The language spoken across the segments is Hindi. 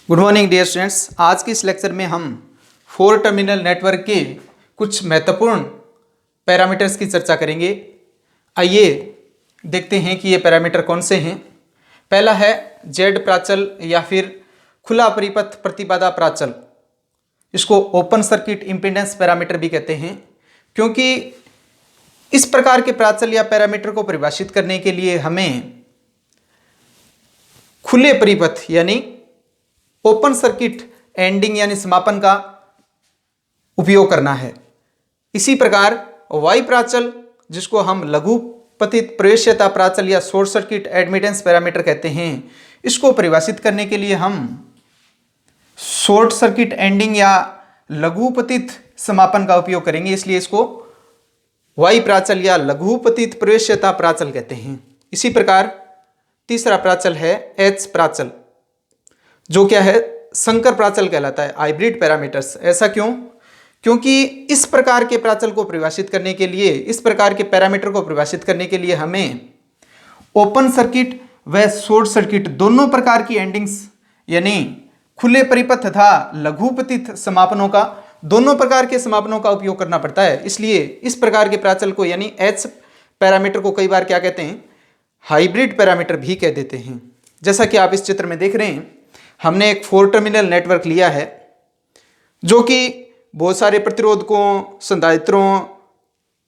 Good morning dear students. आज के इस लेक्चर में हम 4 टर्मिनल नेटवर्क के कुछ महत्वपूर्ण पैरामीटर्स की चर्चा करेंगे। आइए देखते हैं कि ये पैरामीटर कौन से हैं। पहला है जेड प्राचल या फिर खुला परिपथ प्रतिबाधा प्राचल। इसको ओपन सर्किट इम्पीडेंस पैरामीटर भी कहते हैं, क्योंकि इस प्रकार के प्राचल या पैरामीटर को परिभाषित करने के लिए हमें खुले परिपथ यानी ओपन सर्किट एंडिंग यानी समापन का उपयोग करना है। इसी प्रकार वाई प्राचल, जिसको हम लघु पतित प्रवेश्यता प्राचल या शॉर्ट सर्किट एडमिटेंस पैरामीटर कहते हैं, इसको परिभाषित करने के लिए हम शॉर्ट सर्किट एंडिंग या लघु पतित समापन का उपयोग करेंगे। इसलिए इसको वाई प्राचल या लघु पतित प्रवेश्यता प्राचल कहते हैं। इसी प्रकार तीसरा प्राचल है एच प्राचल, जो क्या है संकर प्राचल कहलाता है, हाइब्रिड पैरामीटर्स। ऐसा क्यों? क्योंकि इस प्रकार के प्राचल को परिभाषित करने के लिए, इस प्रकार के पैरामीटर को परिभाषित करने के लिए हमें ओपन सर्किट व शॉर्ट सर्किट दोनों प्रकार की एंडिंग्स यानी खुले परिपथ तथा लघुपतित समापनों का, दोनों प्रकार के समापनों का उपयोग करना पड़ता है। इसलिए इस प्रकार के प्राचल को यानी एच पैरामीटर को कई बार क्या कहते हैं, हाइब्रिड पैरामीटर भी कह देते हैं। जैसा कि आप इस चित्र में देख रहे हैं, हमने एक 4 टर्मिनल नेटवर्क लिया है जो कि बहुत सारे प्रतिरोधकों, संधारित्रों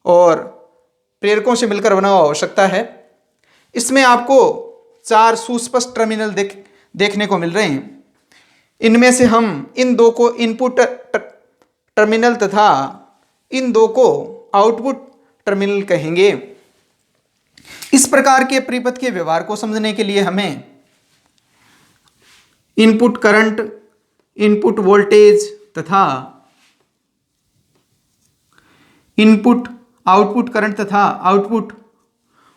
और प्रेरकों से मिलकर बना हुआ हो सकता है। इसमें आपको 4 सुस्पष्ट टर्मिनल देखने को मिल रहे हैं। इनमें से हम इन 2 को इनपुट टर्मिनल तथा इन 2 को आउटपुट टर्मिनल कहेंगे। इस प्रकार के परिपथ के व्यवहार को समझने के लिए हमें इनपुट करंट, इनपुट वोल्टेज तथा इनपुट आउटपुट करंट तथा आउटपुट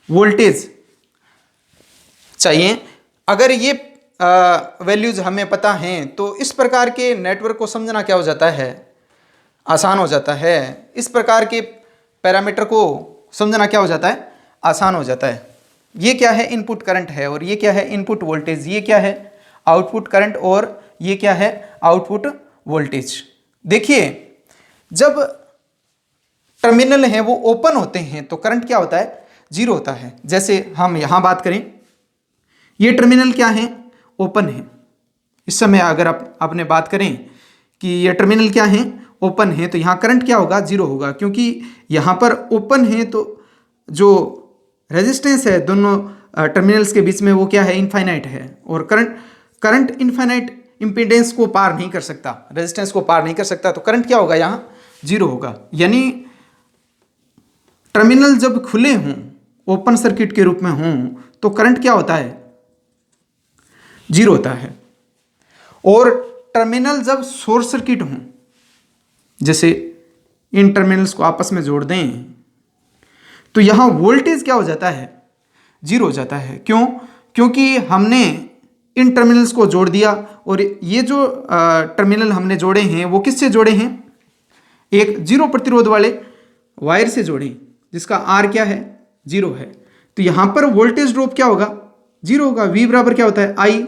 वोल्टेज चाहिए। अगर ये वैल्यूज हमें पता हैं तो इस प्रकार के नेटवर्क को समझना क्या हो जाता है, आसान हो जाता है। इस प्रकार के पैरामीटर को समझना क्या हो जाता है, आसान हो जाता है। ये क्या है, इनपुट करंट है, और ये क्या है, इनपुट वोल्टेज। ये क्या है, आउटपुट करंट, और ये क्या है, आउटपुट वोल्टेज। देखिए, जब टर्मिनल हैं वो ओपन होते हैं तो करंट क्या होता है, जीरो होता है। जैसे हम यहां बात करें, ये टर्मिनल क्या है, ओपन है। इस समय अगर आपने बात करें कि ये टर्मिनल क्या है, ओपन है, तो यहां करंट क्या होगा, जीरो होगा, क्योंकि यहां पर ओपन है तो जो रेजिस्टेंस है दोनों टर्मिनल्स के बीच में वो क्या है, इनफाइनाइट है, और करंट इनफाइनाइट इंपीडेंस को पार नहीं कर सकता, रेजिस्टेंस को पार नहीं कर सकता, तो करंट क्या होगा, यहां जीरो होगा। यानी टर्मिनल जब खुले हों, ओपन सर्किट के रूप में हों, तो करंट क्या होता है, जीरो होता है। और टर्मिनल जब शॉर्ट सर्किट हों, जैसे इन टर्मिनल्स को आपस में जोड़ दें, तो यहां वोल्टेज क्या हो जाता है, जीरो हो जाता है। क्यों? क्योंकि हमने इन टर्मिनल्स को जोड़ दिया, और ये जो टर्मिनल हमने जोड़े हैं वो किससे जोड़े हैं, एक जीरो प्रतिरोध वाले वायर से जोड़े, जिसका आर क्या है, जीरो है। तो यहां पर वोल्टेज ड्रॉप क्या होगा, जीरो होगा। वी बराबर क्या होता है, आई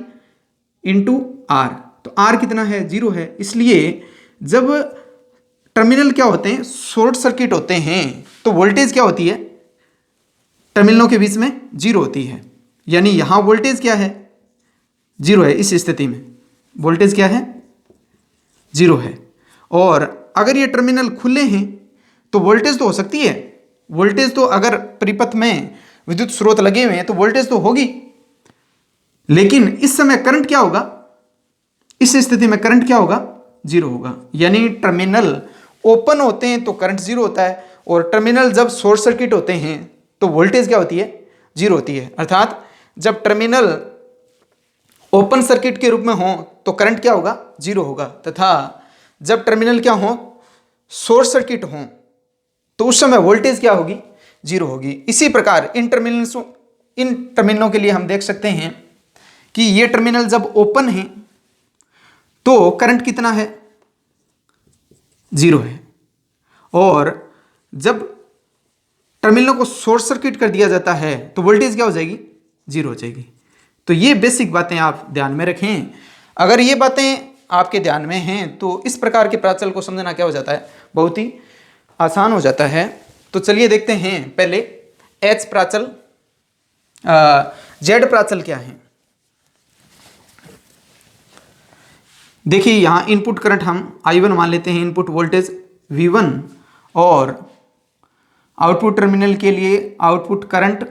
इंटू आर। तो आर कितना है, जीरो है। इसलिए जब टर्मिनल क्या होते हैं, शॉर्ट सर्किट होते हैं, तो वोल्टेज क्या होती है, टर्मिनलों के बीच में जीरो होती है। यानी यहां वोल्टेज क्या है, जीरो है। इस स्थिति में वोल्टेज क्या है, जीरो है। और अगर ये टर्मिनल खुले हैं तो वोल्टेज तो हो सकती है, वोल्टेज तो अगर परिपथ में विद्युत स्रोत लगे हुए हैं तो वोल्टेज तो होगी, लेकिन इस समय करंट क्या होगा, इस स्थिति में करंट क्या होगा, जीरो होगा। यानी टर्मिनल ओपन होते हैं तो करंट जीरो होता है, और टर्मिनल जब शॉर्ट सर्किट होते हैं तो वोल्टेज क्या होती है, जीरो होती है। अर्थात जब टर्मिनल ओपन सर्किट के रूप में हो तो करंट क्या होगा, जीरो होगा, तथा जब टर्मिनल क्या हो, शॉर्ट सर्किट हो, तो उस समय वोल्टेज क्या होगी, जीरो होगी। इसी प्रकार इन टर्मिनलों के लिए हम देख सकते हैं कि ये टर्मिनल जब ओपन है तो करंट कितना है, जीरो है, और जब टर्मिनलों को शॉर्ट सर्किट कर दिया जाता है तो वोल्टेज क्या हो जाएगी, जीरो हो जाएगी। तो ये बेसिक बातें आप ध्यान में रखें। अगर ये बातें आपके ध्यान में हैं तो इस प्रकार के प्राचल को समझना क्या हो जाता है, बहुत ही आसान हो जाता है। तो चलिए देखते हैं पहले एच प्राचल, जेड प्राचल क्या है। देखिए यहाँ इनपुट करंट हम I1 मान लेते हैं, इनपुट वोल्टेज V1 और आउटपुट टर्मिनल के लिए आउटपुट करंट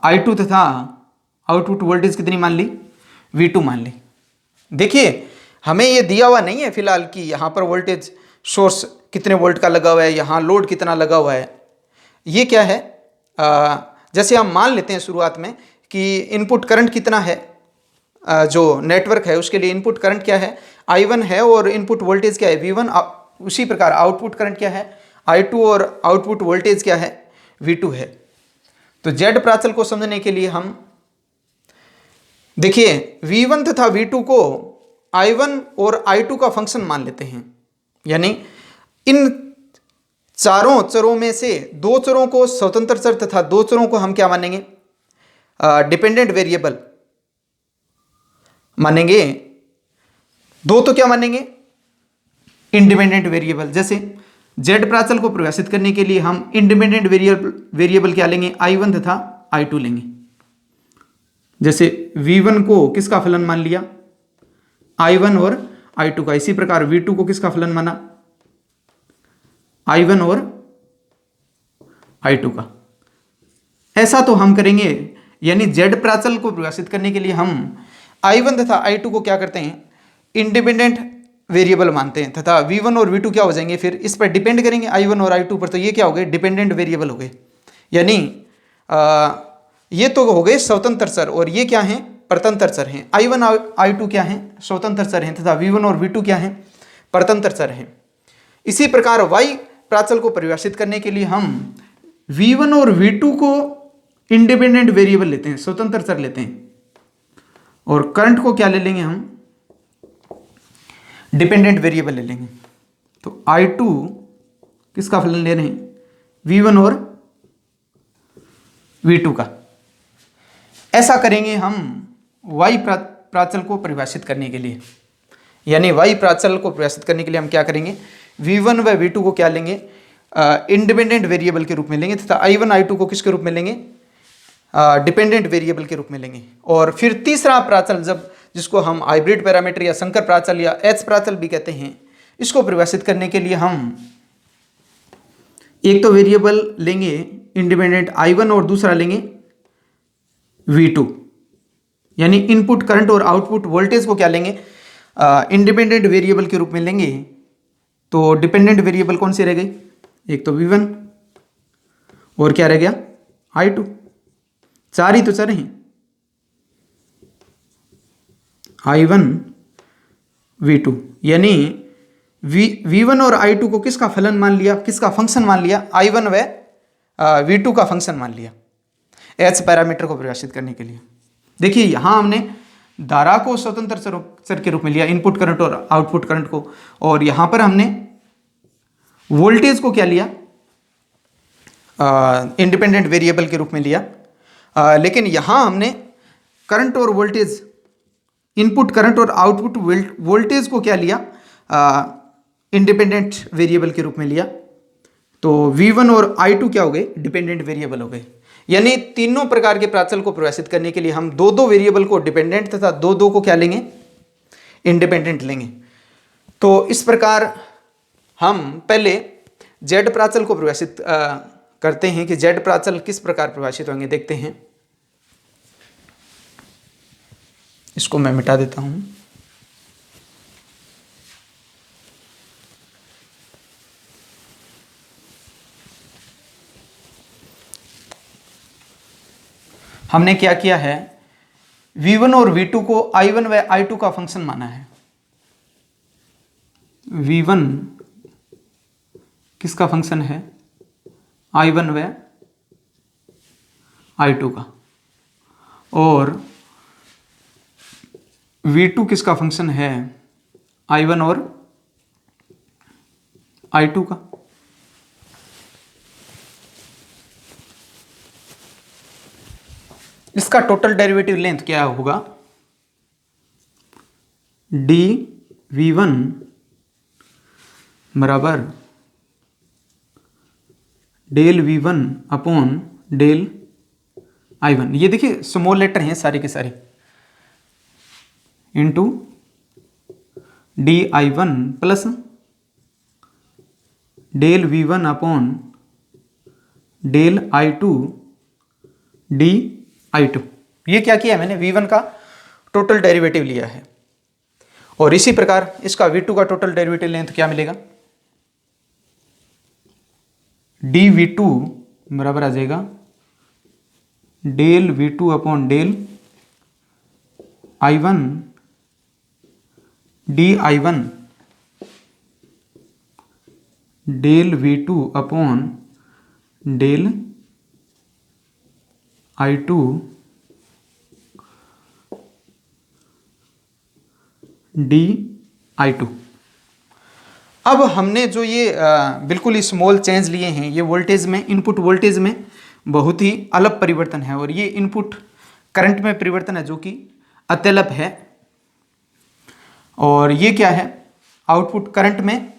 I2 तथा आउटपुट वोल्टेज कितनी मान ली, V2 मान ली। देखिए हमें ये दिया हुआ नहीं है फिलहाल कि यहाँ पर वोल्टेज सोर्स कितने वोल्ट का लगा हुआ है, यहाँ लोड कितना लगा हुआ है। ये क्या है, जैसे हम मान लेते हैं शुरुआत में कि इनपुट करंट कितना है, जो नेटवर्क है उसके लिए इनपुट करंट क्या है, I1 है और इनपुट वोल्टेज क्या है, V1। उसी प्रकार आउटपुट करंट क्या है, I2 और आउटपुट वोल्टेज क्या है, V2 है। तो जेड प्राचल को समझने के लिए हम देखिए V1 तथा V2 को I1 और I2 का फंक्शन मान लेते हैं, यानी इन चारों चरों में से दो चरों को स्वतंत्र चर तथा दो चरों को हम क्या मानेंगे, डिपेंडेंट वेरिएबल मानेंगे। दो तो क्या मानेंगे, इंडिपेंडेंट वेरिएबल। जैसे जेड प्राचल को परिभाषित करने के लिए हम इंडिपेंडेंट वेरिएबल क्या लेंगे, I1 तथा I2 लेंगे। जैसे V1 को किसका फलन मान लिया, I1 और I2 का। इसी प्रकार V2 को किसका फलन माना, I1 और I2 का। ऐसा तो हम करेंगे, यानी जेड प्राचल को परिभाषित करने के लिए हम I1 तथा I2 को क्या करते हैं, इंडिपेंडेंट वेरिएबल मानते हैं तथा V1 और V2 क्या हो जाएंगे, फिर इस पर डिपेंड करेंगे I1 और I2 पर। तो ये क्या हो गए, डिपेंडेंट वेरिएबल हो गए, यानी ये तो हो गए स्वतंत्र चर और ये क्या हैं, परतंत्र चर हैं। I1 I2 क्या हैं, स्वतंत्र चर हैं तथा V1 और V2 क्या हैं, परतंत्र चर हैं। इसी प्रकार Y प्राचल को परिभाषित करने के लिए हम V1 और V2 को इंडिपेंडेंट वेरिएबल लेते हैं, स्वतंत्र चर लेते हैं, और करंट को क्या ले लेंगे हम, डिपेंडेंट वेरिएबल ले लेंगे। तो I2 किसका फलन ले रहे हैं, V1 और V2 का। ऐसा करेंगे हम Y प्राचल को परिभाषित करने के लिए, यानी Y प्राचल को परिभाषित करने के लिए हम क्या करेंगे, V1 व V2 को क्या लेंगे, इंडिपेंडेंट वेरिएबल के रूप में लेंगे तथा I1 I2 को किसके रूप में लेंगे, डिपेंडेंट वेरिएबल के रूप में लेंगे। और फिर तीसरा प्राचल, जब जिसको हम हाइब्रिड पैरामीटर या संकर प्राचल या एच प्राचल भी कहते हैं, इसको परिभाषित करने के लिए हम एक तो वेरिएबल लेंगे इंडिपेंडेंट I1 और दूसरा लेंगे V2, यानी इनपुट करंट और आउटपुट वोल्टेज को क्या लेंगे, इंडिपेंडेंट वेरिएबल के रूप में लेंगे। तो डिपेंडेंट वेरिएबल कौन से रह गए, एक तो V1 और क्या रह गया, I2। चार ही तो चर हैं, I1 V2, यानी V1 और I2 को किसका फलन मान लिया, किसका फंक्शन मान लिया, I1 व V2 का फंक्शन मान लिया एच पैरामीटर को परिभाषित करने के लिए। देखिए यहाँ हमने धारा को स्वतंत्र चर के रूप में लिया, इनपुट करंट और आउटपुट करंट को, और यहाँ पर हमने वोल्टेज को क्या लिया, इंडिपेंडेंट वेरिएबल के रूप में लिया। लेकिन यहाँ हमने करंट और वोल्टेज, इनपुट करंट और आउटपुट वोल्टेज को क्या लिया, इंडिपेंडेंट वेरिएबल के रूप में लिया। तो V1 और I2 क्या हो गए, डिपेंडेंट वेरिएबल हो गए। यानी तीनों प्रकार के प्राचल को परिभाषित करने के लिए हम दो दो वेरिएबल को डिपेंडेंट तथा दो दो को क्या लेंगे, इंडिपेंडेंट लेंगे। तो इस प्रकार हम पहले जेड प्राचल को परिभाषित करते हैं कि जेड प्राचल किस प्रकार परिभाषित होंगे, देखते हैं। इसको मैं मिटा देता हूं। हमने क्या किया है, V1 और V2 को I1 व I2 का फंक्शन माना है। V1 किसका फंक्शन है, I1 व I2 का, और V2 किसका फंक्शन है, I1 और I2 का। इसका टोटल डेरिवेटिव लेंथ क्या होगा, डी वी वन बराबर del V one upon del I one. ये देखिए स्मॉल लेटर हैं सारे के सारे, into D I one plus del V one upon del I two D I two. ये क्या किया मैंने, वी वन का टोटल डेरिवेटिव लिया है, और इसी प्रकार इसका वी टू का टोटल डेरिवेटिव लें तो क्या मिलेगा, डी वी टू बराबर आ जाएगा del V two upon del I one D I one del V two upon del I two D I two. अब हमने जो ये बिल्कुल स्मॉल चेंज लिए हैं, ये वोल्टेज में, इनपुट वोल्टेज में बहुत ही अलग परिवर्तन है, और ये इनपुट करंट में परिवर्तन है जो कि अत्यल्प है, और ये क्या है, आउटपुट करंट में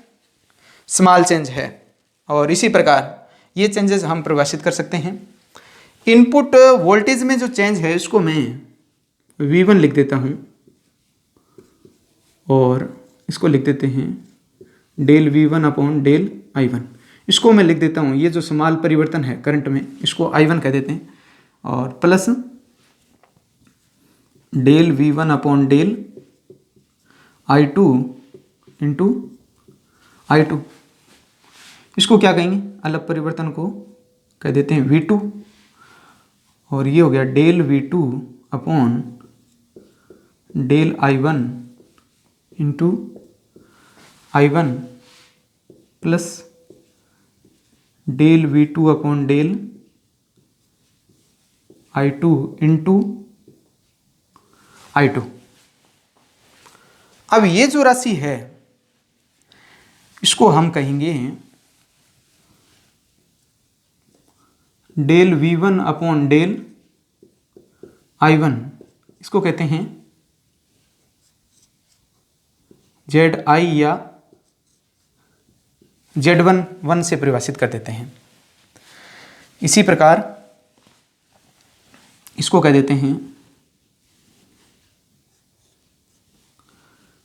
स्मॉल चेंज है। और इसी प्रकार ये चेंजेस हम परिभाषित कर सकते हैं। इनपुट वोल्टेज में जो चेंज है इसको मैं V1 लिख देता हूँ, और इसको लिख देते हैं del V1 upon del I1। इसको मैं लिख देता हूँ, ये जो स्मॉल परिवर्तन है करंट में इसको I1 कह देते हैं, और plus del V1 upon del I2 into I2। इसको क्या कहेंगे, अलग परिवर्तन को कह देते हैं V2, और ये हो गया del V2 upon del I1 into I1 plus del V2 upon del I2 into I2। अब ये जो राशि है इसको हम कहेंगे del V1 upon del I1। इसको कहते हैं ZI या Z11 से परिभाषित कर देते हैं। इसी प्रकार इसको कह देते हैं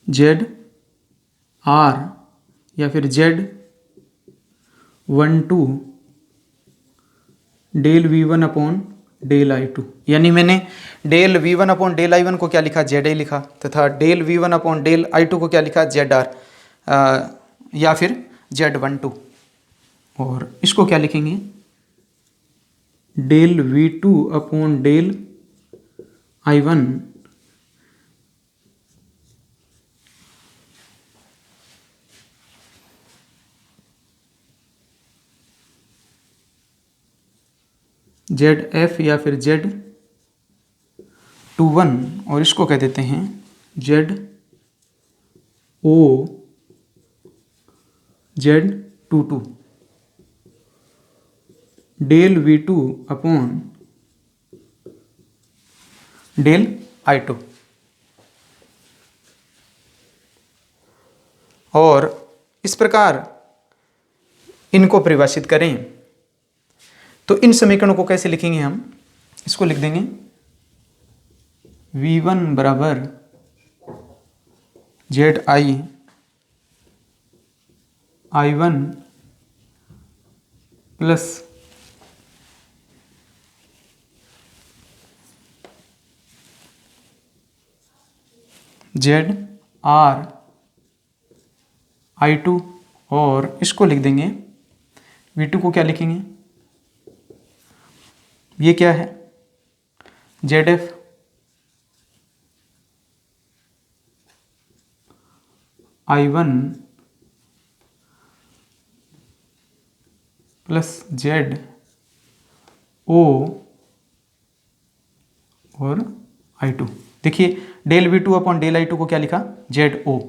ZR या फिर Z12 del V1 upon del I2। यानी मैंने del V1 upon del I1 को क्या लिखा, ZI लिखा, तथा del V1 upon del I2 को क्या लिखा, ZR या फिर Z12। और इसको क्या लिखेंगे, del V2 upon del I1 ZF या फिर Z21, और इसको कह देते हैं ZO Z22 del V2 upon del I2। और इस प्रकार इनको परिभाषित करें तो इन समीकरणों को कैसे लिखेंगे हम, इसको लिख देंगे V1 बराबर ZI I1 plus ZR I2, और इसको लिख देंगे V2 को क्या लिखेंगे, ये क्या है, ZF I1 प्लस ZO और I2। देखिए del V2 upon del I2 को क्या लिखा, ZO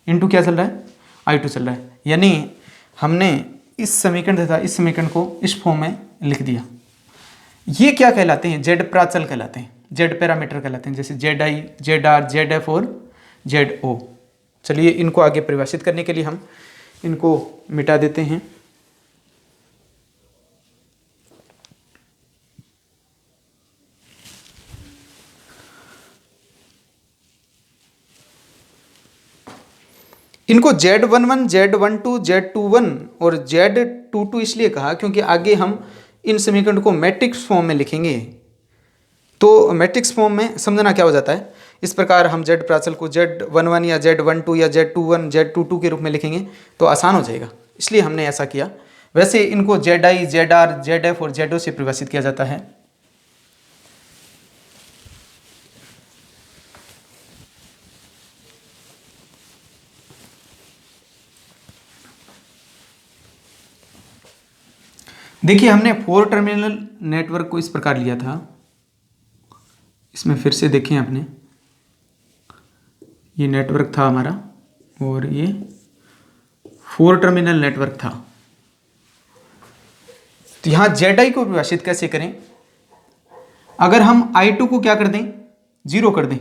इंटू क्या चल रहा है, I2 चल रहा है। यानी हमने इस समीकरण तथा इस समीकरण को इस फॉर्म में लिख दिया। ये क्या कहलाते हैं, Z प्राचल कहलाते हैं, Z पैरामीटर कहलाते हैं, जैसे ZI ZR ZF और ZO। चलिए इनको आगे परिभाषित करने के लिए हम इनको मिटा देते हैं। इनको Z11, Z12, Z21 और Z22 इसलिए कहा क्योंकि आगे हम इन समीकरण को मैट्रिक्स फॉर्म में लिखेंगे। तो मैट्रिक्स फॉर्म में समझना क्या हो जाता है, इस प्रकार हम Z प्राचल को Z11 या Z12 या Z21, Z22 के रूप में लिखेंगे तो आसान हो जाएगा, इसलिए हमने ऐसा किया। वैसे इनको ZI, ZR, ZF और ZO से परिभाषित किया जाता है। देखिए हमने 4 टर्मिनल नेटवर्क को इस प्रकार लिया था, इसमें फिर से देखें आपने, ये नेटवर्क था हमारा और ये 4 टर्मिनल नेटवर्क था। तो यहाँ ZI को परिभाषित कैसे करें, अगर हम I2 को क्या कर दें, 0 कर दें,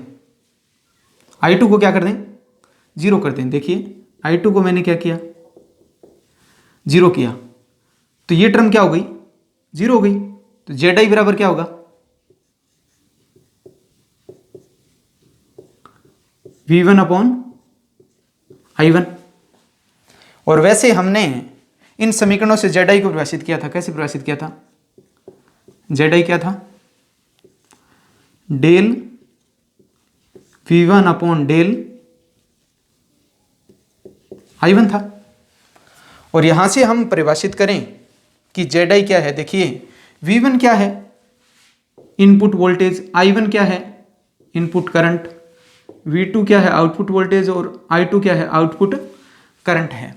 I2 को क्या कर दें, 0 कर दें। देखिए I2 को मैंने क्या किया, 0 किया, तो ये टर्म क्या हो गई, 0 हो गई। तो ZI बराबर क्या होगा, V1 अपॉन I1। और वैसे हमने इन समीकरणों से ZI को परिभाषित किया था, कैसे परिभाषित किया था, ZI क्या था, del V1 upon del I1 था। और यहां से हम परिभाषित करें कि ZI क्या है, देखिए V1 क्या है, इनपुट वोल्टेज, I1 क्या है, इनपुट करंट, V2 क्या है, आउटपुट वोल्टेज, और I2 क्या है, आउटपुट करंट है।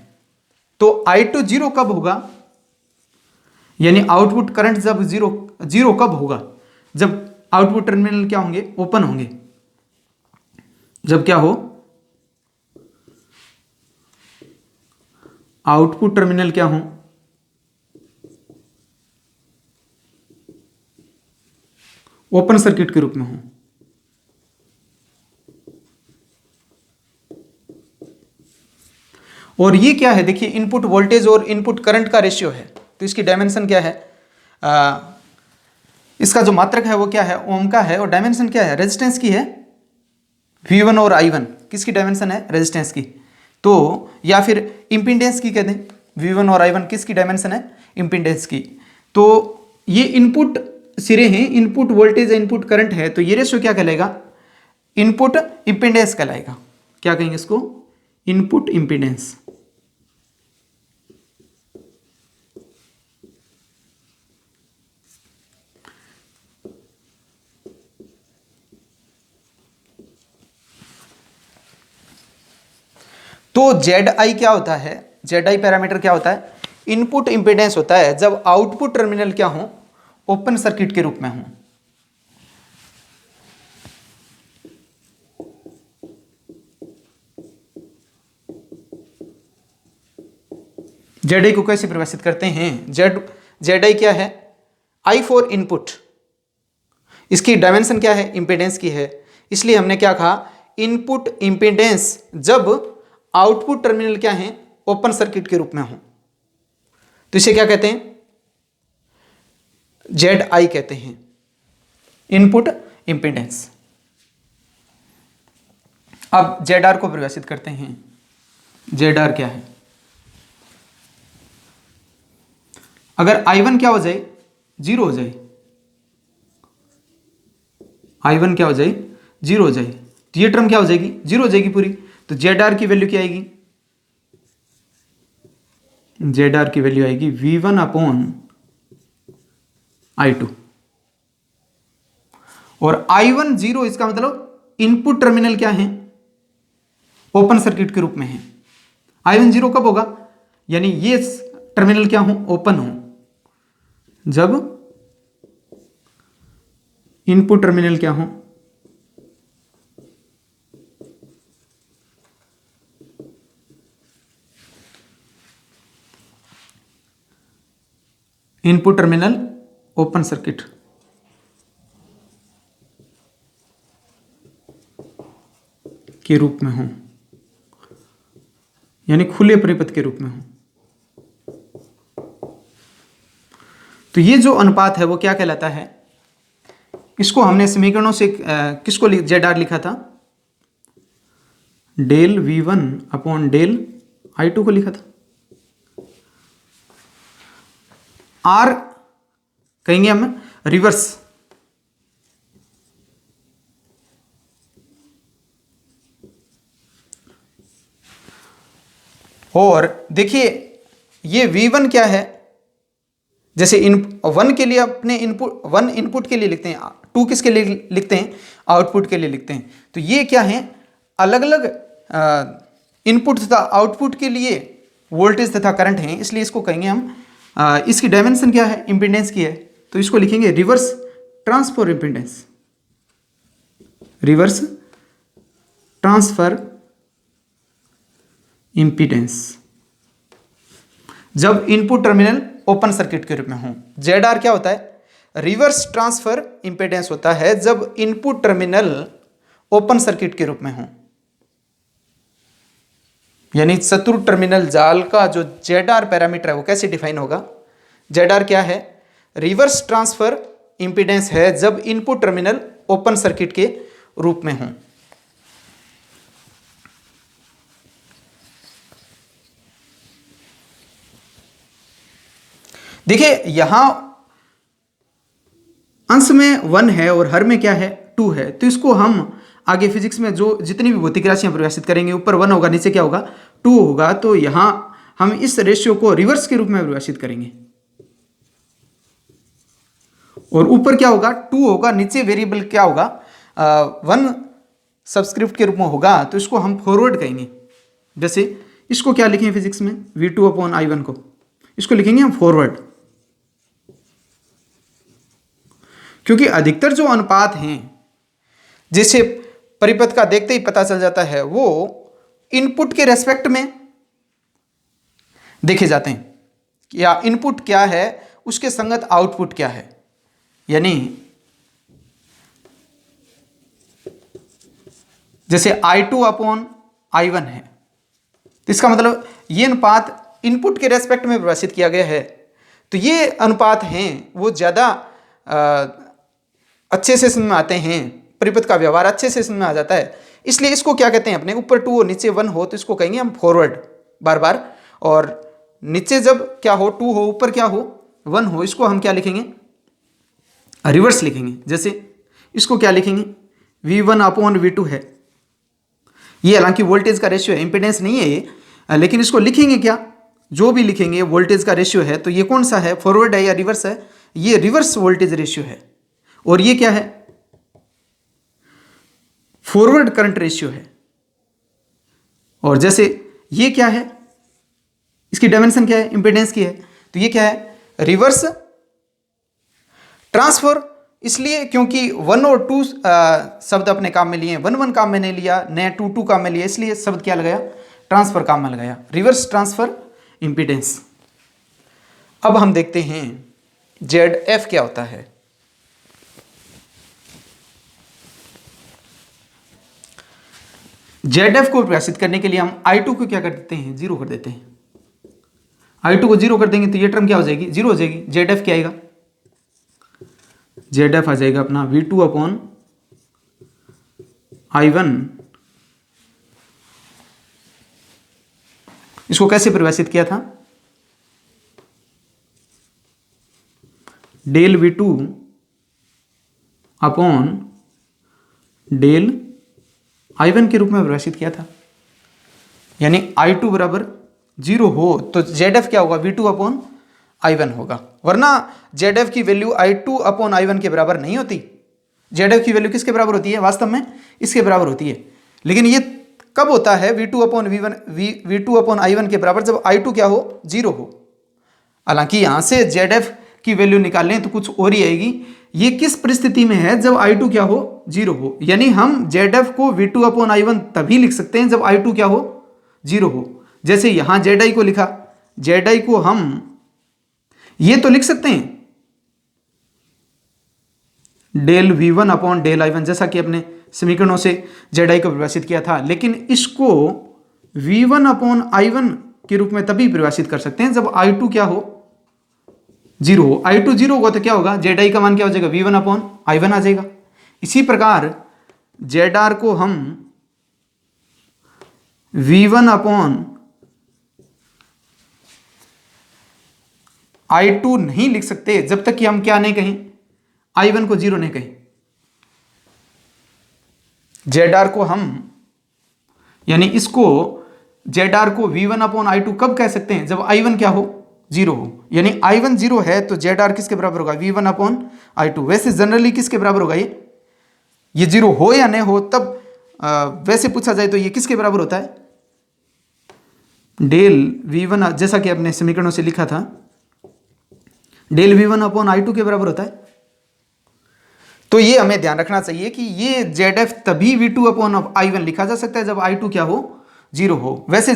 तो I2 0 कब होगा, यानी आउटपुट करंट जब जीरो कब होगा, जब आउटपुट टर्मिनल क्या होंगे, ओपन होंगे। जब क्या हो, आउटपुट टर्मिनल क्या हो, ओपन सर्किट के रूप में हो। और ये क्या है, देखिए इनपुट वोल्टेज और इनपुट करंट का रेशियो है, तो इसकी डायमेंशन क्या है, इसका जो मात्रक है वो क्या है, ओम का है, और डायमेंशन क्या है, रेजिस्टेंस की है। V1 और I1 किसकी डायमेंशन है, रेजिस्टेंस की। तो या फिर इंपिडेंस की कह दें, V1 और I1 किसकी डायमेंशन है, इंपिडेंस की। तो ये इनपुट सिरे हैं, इनपुट वोल्टेज इनपुट करंट है, तो ये रेशियो क्या कहलाएगा, इनपुट इंपिडेंस कहलाएगा। क्या कहेंगे इसको, इनपुट इंपिडेंस। तो ZI क्या होता है, ZI पैरामीटर क्या होता है, इनपुट इंपेडेंस होता है जब आउटपुट टर्मिनल क्या हो, ओपन सर्किट के रूप में हो। ZI को कैसे परिभाषित करते हैं, ZI क्या है, I फॉर इनपुट, इसकी डायमेंशन क्या है, इंपेडेंस की है, इसलिए हमने क्या कहा, इनपुट इंपेडेंस जब आउटपुट टर्मिनल क्या है, ओपन सर्किट के रूप में हो, तो इसे क्या कहते हैं, ZI कहते हैं, इनपुट इंपेडेंस। अब ZR को परिभाषित करते हैं, ZR क्या है, अगर I1 क्या हो जाए, 0 हो जाए, I1 क्या हो जाए, 0 हो जाए, तो ये टर्म क्या हो जाएगी, 0 हो जाएगी पूरी। तो ZR की वैल्यू क्या आएगी, ZR की वैल्यू आएगी V1 अपॉन I2। और I1 0, इसका मतलब इनपुट टर्मिनल क्या है, ओपन सर्किट के रूप में है। I1 0 कब होगा, यानी ये टर्मिनल क्या हो, ओपन हो, जब इनपुट टर्मिनल क्या हो, इनपुट टर्मिनल ओपन सर्किट। के रूप में हों, यानी खुले परिपथ के रूप में हों, तो ये जो अनुपात है वो क्या कहलाता है? इसको हमने समीकरणों से किसको जेड आर लिखा था? Del V1 upon del I2 को लिखा था। आर कहेंगे हम रिवर्स, और देखिए ये V1 क्या है? जैसे वन के लिए अपने इनपुट, वन इनपुट के लिए लिखते हैं, टू किसके लिए लिखते हैं? आउटपुट के लिए लिखते हैं। तो ये क्या है? अलग अलग इनपुट तथा आउटपुट के लिए वोल्टेज तथा करंट हैं, इसलिए इसको कहेंगे हम इसकी डायमेंशन क्या है? इम्पीडेंस की है, तो इसको लिखेंगे reverse transfer impedance, reverse transfer impedance जब इनपुट टर्मिनल ओपन सर्किट के रूप में हो। जेड आर क्या होता है? रिवर्स ट्रांसफर इम्पीडेंस होता है जब इनपुट टर्मिनल ओपन सर्किट के रूप में हो, यानी चतुर्थ टर्मिनल जाल का जो जेड आर पैरामीटर है वो कैसे डिफाइन होगा? जेड आर क्या है? रिवर्स ट्रांसफर इम्पीडेंस है जब इनपुट टर्मिनल ओपन सर्किट के रूप में हो। देखिए यहां अंश में 1 है और हर में क्या है? 2 है, तो इसको हम आगे फिजिक्स में जो जितनी भी भौतिक राशियां परिभाषित करेंगे, ऊपर 1 होगा, नीचे क्या होगा? 2 होगा, तो यहां हम इस रेशियो को रिवर्स के रूप में परिभाषित करेंगे, और ऊपर क्या होगा? 2 होगा, नीचे वेरिएबल क्या होगा? 1 सबस्क्रिप्ट के रूप में होगा, तो इसको हम फॉरवर्ड कहेंगे। जैसे इसको क्या लिखेंगे फिजिक्स में? V2 अपॉन I1 को, इसको लिखेंगे हम फॉरवर्ड, क्योंकि अधिकतर जो अनुपात हैं जिसे परिपथ का देखते ही पता चल जाता है वो इनपुट के रेस्पेक्ट में देखे जाते हैं, या इनपुट क्या है उसके संगत आउटपुट क्या है। यानी जैसे I2 अपॉन I1 है, तो इसका मतलब ये अनुपात इनपुट के रेस्पेक्ट में परिभाषित किया गया है, तो ये अनुपात हैं वो ज़्यादा अच्छे से समझ में आते हैं, परिपथ का व्यवहार अच्छे से समझ में आ जाता है। इसलिए इसको क्या कहते हैं? अपने ऊपर 2 हो नीचे 1 हो, तो इसको कहेंगे हम फॉरवर्ड बार बार, और नीचे जब क्या हो? 2 हो, ऊपर क्या हो? 1 हो, इसको हम क्या लिखेंगे? रिवर्स लिखेंगे। जैसे इसको क्या लिखेंगे? V1 अपॉन V2 है, ये हालांकि वोल्टेज का रेशियो है, इंपेडेंस नहीं है ये, लेकिन इसको लिखेंगे क्या? जो भी लिखेंगे वोल्टेज का रेशियो है, तो ये कौन सा है? फॉरवर्ड है या रिवर्स है? ये रिवर्स वोल्टेज रेशियो है, और ये क्या है? फॉरवर्ड करंट रेशियो है। और जैसे ये क्या है? इसकी डायमेंशन क्या है? इंपेडेंस की है, तो ये क्या है? रिवर्स ट्रांसफर, इसलिए क्योंकि 1 और 2 शब्द अपने काम में लिए, 1 काम में नहीं लिया, नया 2 काम में लिया, इसलिए शब्द क्या लगाया? ट्रांसफर काम में लगाया, रिवर्स ट्रांसफर इंपीडेंस। अब हम देखते हैं ZF क्या होता है। ZF को परिभाषित करने के लिए हम I2 को क्या कर देते हैं? 0 कर देते हैं। I2 को 0 कर देंगे तो ये टर्म क्या हो जाएगी? 0 हो जाएगी। ZF क्या आएगा? ZF आ जाएगा अपना V2 अपॉन I1। इसको कैसे परिभाषित किया था? Del V2 upon del I1 के रूप में परिभाषित किया था। यानी I2 बराबर 0 हो तो ZF क्या होगा? V2 अपॉन I1 होगा, वरना ZF की वैल्यू I2 अपॉन I1 के बराबर नहीं होती। ZF की वैल्यू किसके बराबर होती है? वास्तव में इसके बराबर होती है, लेकिन ये कब होता है? V2 upon V2 upon I1 के बराबर, जब I2 क्या हो? 0 हो। हालांकि यहां से ZF की वैल्यू निकालें तो कुछ और ही आएगी। ये किस परिस्थिति में है? जब I2 क्या हो? 0 हो। यानी हम ZF को V2 अपॉन I1 तभी लिख सकते हैं जब I2 क्या हो? 0 हो। जैसे यहां ZI को लिखा, ZI को हम ये तो लिख सकते हैं del V1 upon del I1, जैसा कि अपने समीकरणों से ZI को परिभाषित किया था। लेकिन इसको V1 अपॉन I1 के रूप में तभी परिभाषित कर सकते हैं जब I2 क्या हो, 0 हो। I2 0 होगा तो क्या होगा, ZI का मान क्या हो जाएगा, V1 अपॉन I1 आ जाएगा। इसी प्रकार ZR को हम V1 अपॉन I2 नहीं लिख सकते जब तक कि हम क्या नहीं कहें, I1 को 0 नहीं कहें। ZR को हम, यानी इसको ZR को V1 अपॉन I2 कब कह सकते हैं, जब I1 क्या हो, 0 हो। यानी I1 0 है तो ZR किसके बराबर होगा, V1 अपॉन I2। वैसे जनरली किसके बराबर होगा, ये 0 हो या नहीं हो, तब वैसे पूछा जाए तो ये किसके बराबर होता है, डेल V1, जैसा कि अपने समीकरणों से लिखा था, डेल V1 अपॉन I2 के बराबर होता है। तो ये हमें ध्यान रखना चाहिए कि ये ZF तभी V2 अपॉन I1 लिखा जा सकता है जब I2 क्या हो, 0 हो। वैसे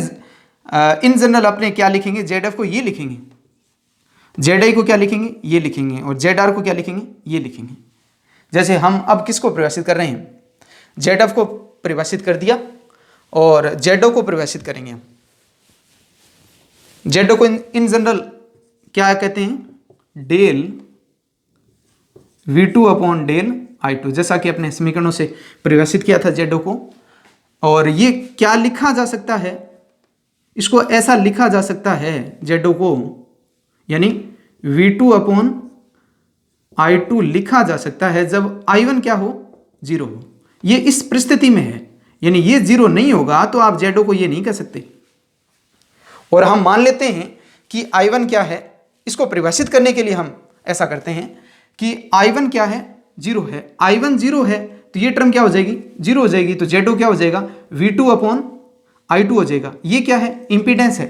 इन जनरल अपने क्या लिखेंगे, ZF को ये लिखेंगे, ZI को क्या लिखेंगे, ये लिखेंगे, और ZR को क्या लिखेंगे, ये लिखेंगे। जैसे हम अब किसको परिभाषित कर रहे हैं, ZF को परिभाषित कर दिया और ZO को परिभाषित करेंगे। ZO को इन जनरल क्या कहते हैं, del V2 upon del I2, जैसा कि अपने समीकरणों से परिभाषित किया था ZO को। और ये क्या लिखा जा सकता है, इसको ऐसा लिखा जा सकता है ZO को, यानी V2 अपॉन I2 लिखा जा सकता है जब I1 क्या हो, 0 हो। ये इस परिस्थिति में है, यानी ये 0 नहीं होगा तो आप ZO को ये नहीं कह सकते। और हम मान लेते हैं कि I1 क्या है, इसको परिभाषित करने के लिए हम ऐसा करते हैं कि I1 क्या है, 0 है। I1 0 है तो ये टर्म क्या हो जाएगी, 0 हो जाएगी। तो ZO क्या हो जाएगा, V2 अपॉन I2 हो जाएगा। ये क्या है, इंपीडेंस है।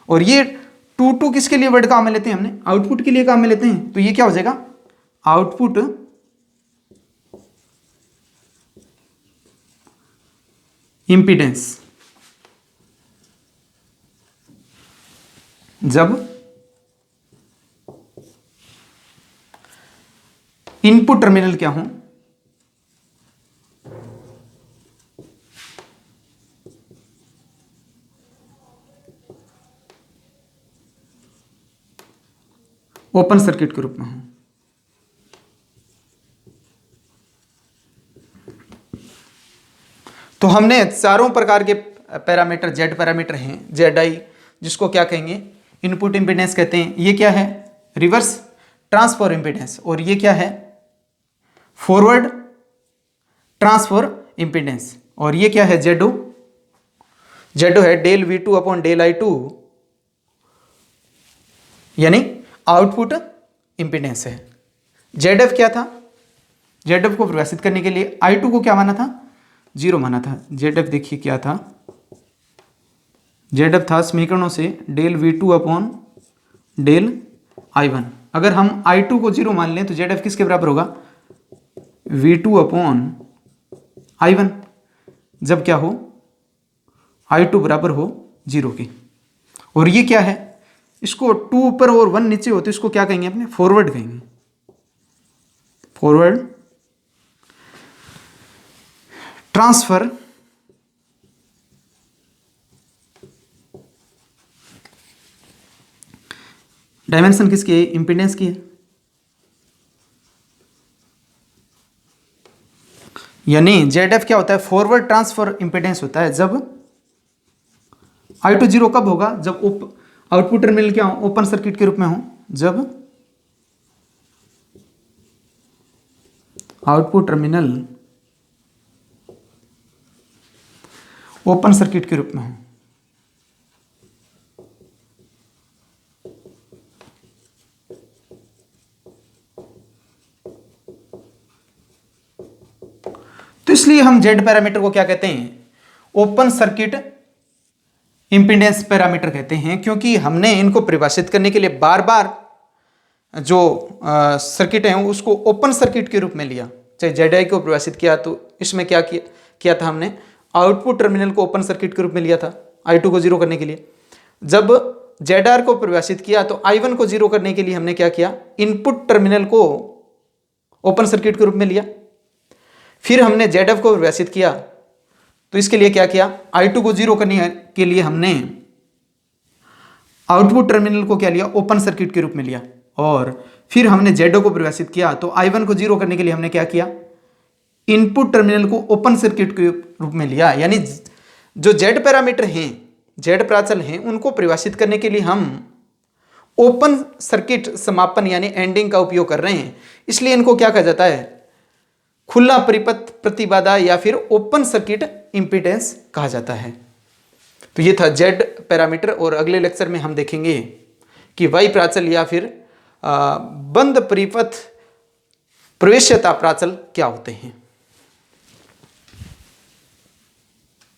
और ये 2 किसके लिए वर्ड काम में लेते हैं, हमने आउटपुट के लिए काम में लेते हैं। तो ये क्या हो जाएगा, आउटपुट इंपीडेंस। जब इनपुट टर्मिनल क्या हो, ओपन सर्किट के रूप में हो। तो हमने चारों प्रकार के पैरामीटर, Z पैरामीटर हैं, ZI जिसको क्या कहेंगे, इनपुट इंपीडेंस कहते हैं। ये क्या है, रिवर्स ट्रांसफर इंपीडेंस। और ये क्या है, फॉरवर्ड ट्रांसफर इंपीडेंस। और ये क्या है, ZO, ZO है del V2 upon del I2, यानी आउटपुट इंपीडेंस है। ZF क्या था, ZF को परिभाषित करने के लिए I2 को क्या माना था, 0 माना था। ZF देखिए क्या था, ZF था समीकरणों से del V2 upon del I1। अगर हम I2 को 0 मान लें तो ZF किसके बराबर होगा, V2 अपॉन I1, जब क्या हो, I2 बराबर हो 0 के। और ये क्या है, इसको 2 ऊपर और 1 नीचे हो तो इसको क्या कहेंगे, अपने फॉरवर्ड कहेंगे, फॉरवर्ड ट्रांसफर डायमेंशन किसकी है, इंपीडेंस की है। यानी ZF क्या होता है, फॉरवर्ड ट्रांसफर इंपीडेंस होता है जब I2 0 कब होगा, जब आउटपुट टर्मिनल क्या हो, ओपन सर्किट के रूप में हो। जब आउटपुट टर्मिनल ओपन सर्किट के रूप में हो। तो इसलिए हम Z पैरामीटर को क्या कहते हैं, ओपन सर्किट इंपीडेंस पैरामीटर कहते हैं, क्योंकि हमने इनको परिभाषित करने के लिए बार बार जो सर्किट है उसको ओपन सर्किट के रूप में लिया। चाहे ZI को परिभाषित किया तो इसमें क्या किया था, हमने आउटपुट टर्मिनल को ओपन सर्किट के रूप में लिया था I2 को 0 करने के लिए। जब ZR को परिभाषित किया तो I1 को 0 करने के लिए हमने क्या किया, इनपुट टर्मिनल को ओपन सर्किट के रूप में लिया। फिर हमने ZF को परिभाषित किया, तो इसके लिए क्या किया, I2 को 0 करने के लिए हमने आउटपुट टर्मिनल को क्या लिया, ओपन सर्किट के रूप में लिया। और फिर हमने ZO को परिभाषित किया, तो I1 को 0 करने के लिए हमने क्या किया, इनपुट टर्मिनल को ओपन सर्किट के रूप में लिया। यानी जो Z पैरामीटर हैं, Z प्राचल हैं, उनको परिभाषित करने के लिए हम ओपन सर्किट समापन यानी एंडिंग का उपयोग कर रहे हैं, इसलिए इनको क्या कहा जाता है, खुला परिपथ प्रतिबाधा या फिर ओपन सर्किट इंपीडेंस कहा जाता है। तो ये था Z पैरामीटर, और अगले लेक्चर में हम देखेंगे कि Y प्राचल या फिर बंद परिपथ प्रवेश्यता प्राचल क्या होते हैं।